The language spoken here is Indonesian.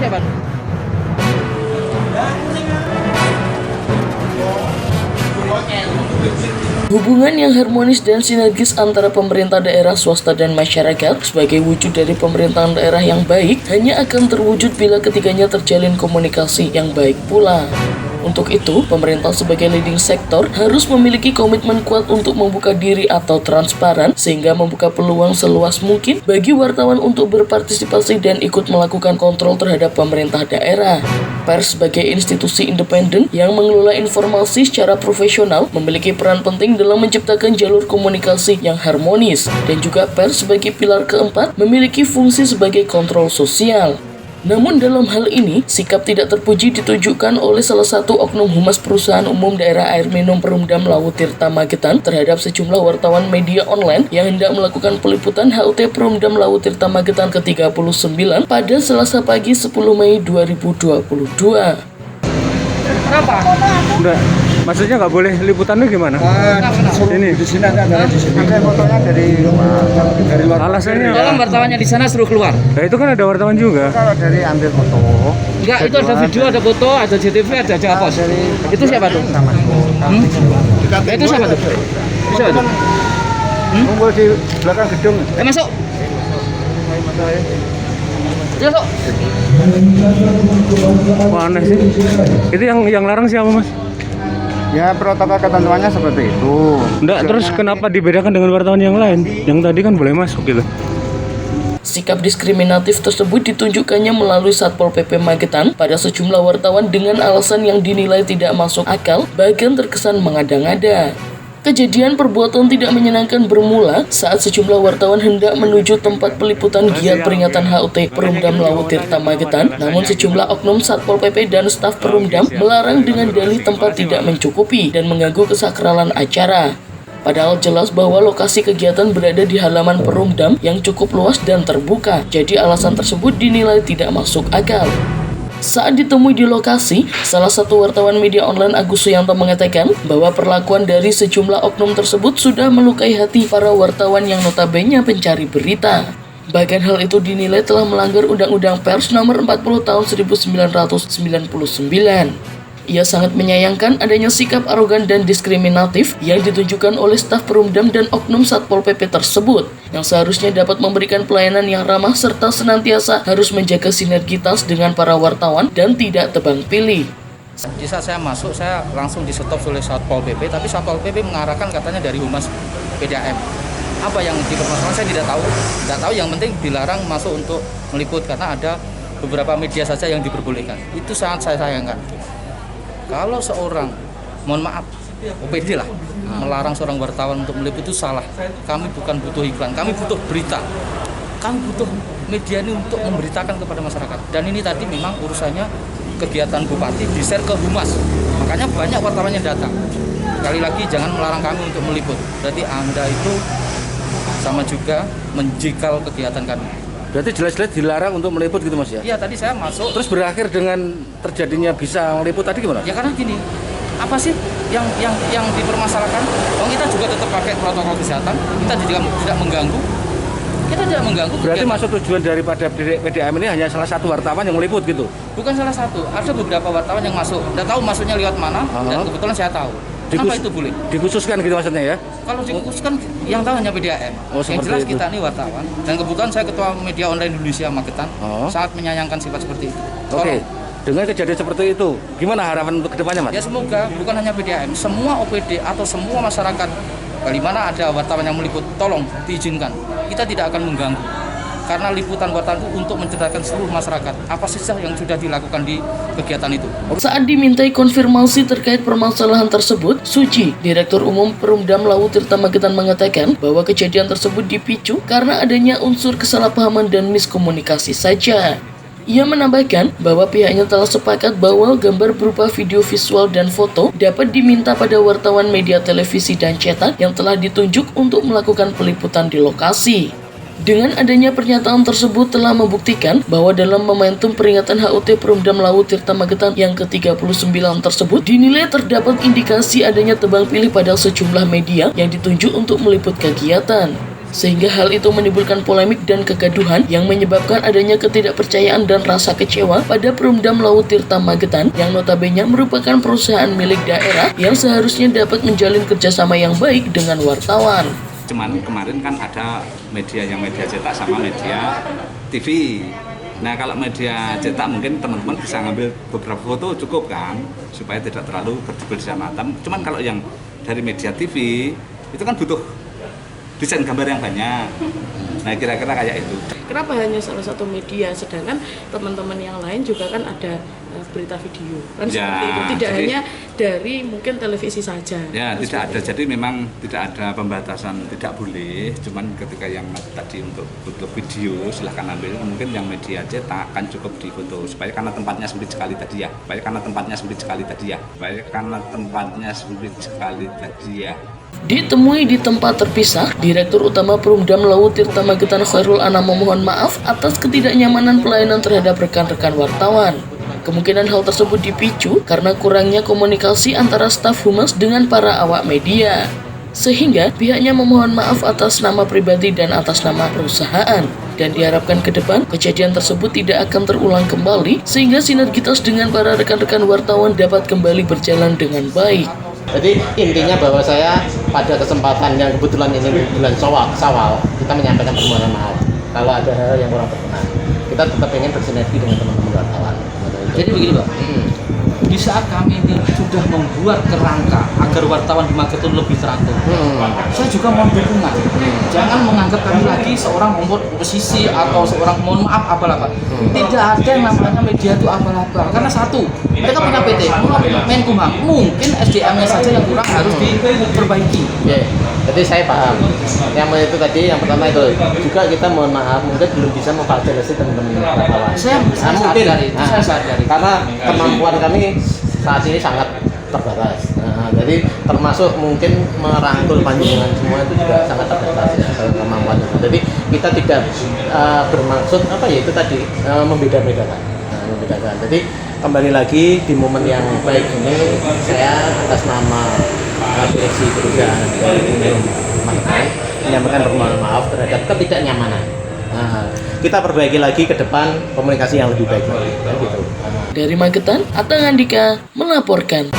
siapa? Hubungan yang harmonis dan sinergis antara pemerintah daerah, swasta, dan masyarakat sebagai wujud dari pemerintahan daerah yang baik hanya akan terwujud bila ketiganya terjalin komunikasi yang baik pula. Untuk itu, pemerintah sebagai leading sektor harus memiliki komitmen kuat untuk membuka diri atau transparan sehingga membuka peluang seluas mungkin bagi wartawan untuk berpartisipasi dan ikut melakukan kontrol terhadap pemerintah daerah. Pers sebagai institusi independen yang mengelola informasi secara profesional memiliki peran penting dalam menciptakan jalur komunikasi yang harmonis, dan juga pers sebagai pilar keempat memiliki fungsi sebagai kontrol sosial. Namun dalam hal ini, sikap tidak terpuji ditunjukkan oleh salah satu oknum humas Perusahaan Umum Daerah Air Minum Perumdam Laut Tirta Magetan terhadap sejumlah wartawan media online yang hendak melakukan peliputan HUT Perumdam Laut Tirta Magetan ke-39 pada Selasa pagi 10 Mei 2022. Kenapa? Enggak, maksudnya nggak boleh liputannya gimana? Ini di sini ada di sini. Ada fotonya dari luar. Alasannya? Tolong wartawannya di sana suruh keluar. Nah itu kan ada wartawan juga. Kalau dari ambil foto. Enggak, itu ada video, ada foto, ada CCTV, ada Japos. Itu siapa tuh? Itu siapa tuh? Itu siapa tuh? Kumpul di belakang gedung. Masuk. Masuk. Wah, aneh sih. Itu yang larang siapa, Mas? Ya protokol ketentuannya seperti itu. Enggak, terus kenapa dibedakan dengan wartawan yang lain? Yang tadi kan boleh masuk gitu. Sikap diskriminatif tersebut ditunjukkannya melalui Satpol PP Magetan pada sejumlah wartawan dengan alasan yang dinilai tidak masuk akal, bahkan terkesan mengada-ngada. Kejadian perbuatan tidak menyenangkan bermula saat sejumlah wartawan hendak menuju tempat peliputan giat peringatan HUT Perumdam Laut Tirta Magetan, namun sejumlah oknum Satpol PP dan staf Perumdam melarang dengan dalih tempat tidak mencukupi dan mengganggu kesakralan acara. Padahal jelas bahwa lokasi kegiatan berada di halaman Perumdam yang cukup luas dan terbuka, jadi alasan tersebut dinilai tidak masuk akal. Saat ditemui di lokasi, salah satu wartawan media online Agus Suyanto mengatakan bahwa perlakuan dari sejumlah oknum tersebut sudah melukai hati para wartawan yang notabene pencari berita. Bahkan hal itu dinilai telah melanggar Undang-Undang Pers Nomor 40 Tahun 1999. Ia sangat menyayangkan adanya sikap arogan dan diskriminatif yang ditunjukkan oleh staf Perumdam dan oknum Satpol PP tersebut, yang seharusnya dapat memberikan pelayanan yang ramah serta senantiasa harus menjaga sinergitas dengan para wartawan dan tidak tebang pilih. Di saat saya masuk, saya langsung di-stop oleh Satpol PP, tapi Satpol PP mengarahkan katanya dari Humas PDAM. Apa yang dipermasalahkan saya tidak tahu, yang penting dilarang masuk untuk meliput karena ada beberapa media saja yang diperbolehkan. Itu sangat saya sayangkan. Kalau seorang, mohon maaf, OPD lah, melarang seorang wartawan untuk meliput itu salah. Kami bukan butuh iklan, kami butuh berita. Kami butuh media ini untuk memberitakan kepada masyarakat. Dan ini tadi memang urusannya kegiatan Bupati di-share ke Humas. Makanya banyak wartawan yang datang. Sekali lagi jangan melarang kami untuk meliput. Berarti Anda itu sama juga menjikal kegiatan kami. Berarti jelas-jelas dilarang untuk meliput gitu Mas ya? Iya, tadi saya masuk. Terus berakhir dengan terjadinya bisa meliput tadi gimana? Ya karena gini, apa sih yang dipermasalahkan? Oh, kita juga tetap pakai protokol kesehatan, kita juga tidak mengganggu. Kita tidak mengganggu. Berarti masuk tujuan daripada PDAM ini hanya salah satu wartawan yang meliput gitu? Bukan salah satu, ada beberapa wartawan yang masuk. Tidak tahu masuknya lewat mana, dan kebetulan saya tahu. Kenapa itu boleh? Dikhususkan gitu maksudnya ya? Kalau dikhususkan yang tahu hanya PDAM. Yang jelas itu. kita ini wartawan. Dan kebetulan saya ketua media online Indonesia Magetan, sangat menyayangkan sifat seperti itu. Oke. Dengan kejadian seperti itu, gimana harapan untuk kedepannya Mas? Ya semoga bukan hanya PDAM, semua OPD atau semua masyarakat, di mana ada wartawan yang meliput, tolong diizinkan. Kita tidak akan mengganggu. Karena liputan wartawan itu untuk menceritakan seluruh masyarakat apa saja yang sudah dilakukan di kegiatan itu. Saat dimintai konfirmasi terkait permasalahan tersebut, Suci, Direktur Umum Perumdam Laut Tirta Magetan mengatakan bahwa kejadian tersebut dipicu karena adanya unsur kesalahpahaman dan miskomunikasi saja. Ia menambahkan bahwa pihaknya telah sepakat bahwa gambar berupa video visual dan foto dapat diminta pada wartawan media televisi dan cetak yang telah ditunjuk untuk melakukan peliputan di lokasi. Dengan adanya pernyataan tersebut telah membuktikan bahwa dalam momentum peringatan HUT Perumdam Laut Tirta Magetan yang ke-39 tersebut dinilai terdapat indikasi adanya tebang pilih pada sejumlah media yang ditunjuk untuk meliput kegiatan. Sehingga hal itu menimbulkan polemik dan kegaduhan yang menyebabkan adanya ketidakpercayaan dan rasa kecewa pada Perumdam Laut Tirta Magetan yang notabene merupakan perusahaan milik daerah yang seharusnya dapat menjalin kerjasama yang baik dengan wartawan. Cuman kemarin kan ada media yang media cetak sama media TV. Nah kalau media cetak mungkin teman-teman bisa ngambil beberapa foto cukup kan, supaya tidak terlalu berdiskusi mata. Cuman kalau yang dari media TV itu kan butuh desain gambar yang banyak. Nah kira-kira kayak itu. Kenapa hanya salah satu media, sedangkan teman-teman yang lain juga kan ada berita video kan Ya, seperti itu, tidak jadi- hanya dari mungkin televisi saja. Ya Kan tidak ada, seperti itu. jadi memang tidak ada pembatasan tidak boleh. Cuman ketika yang tadi untuk video silahkan ambil. Mungkin yang media cetak kan cukup di foto supaya karena tempatnya sempit sekali tadi ya. Ditemui di tempat terpisah, Direktur Utama Perumdam Laut Tirta Magetan Khairul Anam memohon maaf atas ketidaknyamanan pelayanan terhadap rekan-rekan wartawan. Kemungkinan hal tersebut dipicu karena kurangnya komunikasi antara staf humas dengan para awak media. Sehingga pihaknya memohon maaf atas nama pribadi dan atas nama perusahaan. Dan diharapkan ke depan kejadian tersebut tidak akan terulang kembali sehingga sinergitas dengan para rekan-rekan wartawan dapat kembali berjalan dengan baik. Jadi intinya bahwa saya pada kesempatan yang kebetulan ini bulan Syawal, kita menyampaikan permohonan maaf kalau ada hal yang kurang berkenan. Kita tetap ingin bersinergi dengan teman-teman wartawan. Jadi begini Pak, di saat kami ini sudah membuat kerangka agar wartawan di Magetan lebih teratur, saya juga mohon dukungan. Jangan menganggap kami lagi seorang oposisi atau seorang mohon maaf apalah Pak. Tidak ada yang namanya media itu abal-abal. Karena satu, mereka punya PT, Menkumham, mungkin SDM-nya saja yang kurang harus diperbaiki. Ya, jadi saya paham. Yang itu tadi, yang pertama itu juga kita mohon maaf, mungkin belum bisa memfasilitasi teman-teman wartawan. Saya sadari, saya sadari. Karena kemampuan kami saat ini sangat terbatas. Jadi termasuk mungkin merangkul panjenengan semua itu juga sangat terbatas ya, kemampuan. Jadi kita tidak bermaksud apa ya itu tadi membeda-bedakan. Jadi kembali lagi di momen yang baik ini saya atas nama direksi perusahaan Magetan menyampaikan permohonan maaf terhadap ketidaknyamanan. Kita perbaiki lagi ke depan komunikasi yang lebih baik lagi. Gitu. Dari Magetan, Atang Andika melaporkan.